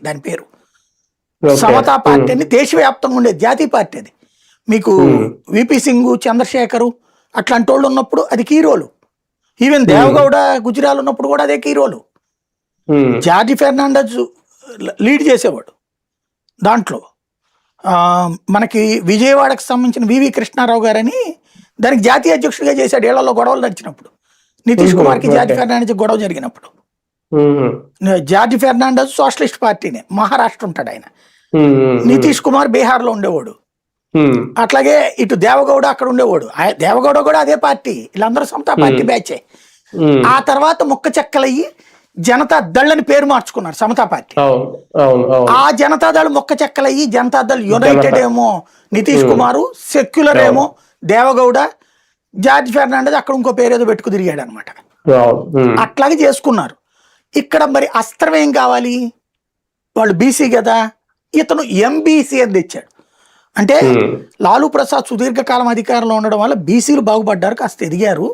దాని పేరు. సమతా పార్టీ అని దేశవ్యాప్తంగా ఉండేది, జాతీయ పార్టీ అది. మీకు విపి సింగ్, చంద్రశేఖరు అట్లాంటి వాళ్ళు ఉన్నప్పుడు అది కీ రోలు. ఈవెన్ దేవగౌడ గుజరాల్ ఉన్నప్పుడు కూడా అదే కీ రోలు. జార్జి ఫెర్నాండెజ్ లీడ్ చేసేవాడు దాంట్లో. మనకి విజయవాడకు సంబంధించిన వివి కృష్ణారావు గారని దానికి జాతీయ అధ్యక్షుడిగా చేశాడు ఏళ్లలో గొడవలు నడిచినప్పుడు. నితీష్ కుమార్కి జార్జి ఫెర్నాండెజ్ గొడవ జరిగినప్పుడు. జార్జి ఫెర్నాండెజ్ సోషలిస్ట్ పార్టీనే, మహారాష్ట్ర ఉంటాడు ఆయన. నితీష్ కుమార్ బీహార్లో ఉండేవాడు. అట్లాగే ఇటు దేవగౌడ అక్కడ ఉండేవాడు. దేవగౌడ కూడా అదే పార్టీ, వీళ్ళందరూ సమతా పార్టీ బ్యాచే. ఆ తర్వాత ముక్క చెక్కలయ్యి జనతా దళ్ అని పేరు మార్చుకున్నారు సమతా పార్టీ. ఆ జనతాదళ్ మొక్క చెక్కలయ్యి జనతాదళ్ యునైటెడ్ ఏమో నితీష్ కుమార్, సెక్యులర్ ఏమో దేవగౌడ, జార్జ్ ఫెర్నాండెజ్ అక్కడ ఇంకో పేరు ఏదో పెట్టుకు తిరిగాడు అనమాట. అట్లాగే చేసుకున్నారు. ఇక్కడ మరి అస్త్రం ఏం కావాలి, వాళ్ళు బీసీ కదా, ఇతను ఎంబీసీ అని తెచ్చాడు. అంటే లాలూ ప్రసాద్ సుదీర్ఘకాలం అధికారంలో ఉండడం వల్ల బీసీలు బాగుపడ్డారు, కాస్త ఎదిగారు.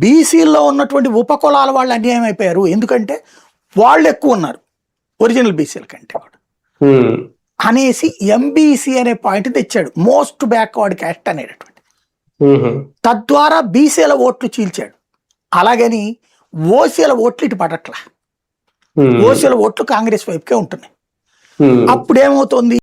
బీసీల్లో ఉన్నటువంటి ఉపకులాల వాళ్ళు అన్యాయం అయిపోయారు, ఎందుకంటే వాళ్ళు ఎక్కువ ఉన్నారు ఒరిజినల్ బీసీల కంటే కూడా అనేసి ఎంబీసీ అనే పాయింట్ తెచ్చాడు, మోస్ట్ బ్యాక్వర్డ్ క్యాస్ట్ అనేటటువంటి. తద్వారా బీసీల ఓట్లు చీల్చాడు. అలాగని ఓసీల ఓట్లు ఇటు పడట్లా, ఓసీల ఓట్లు కాంగ్రెస్ వైపుకే ఉంటున్నాయి. అప్పుడేమవుతుంది,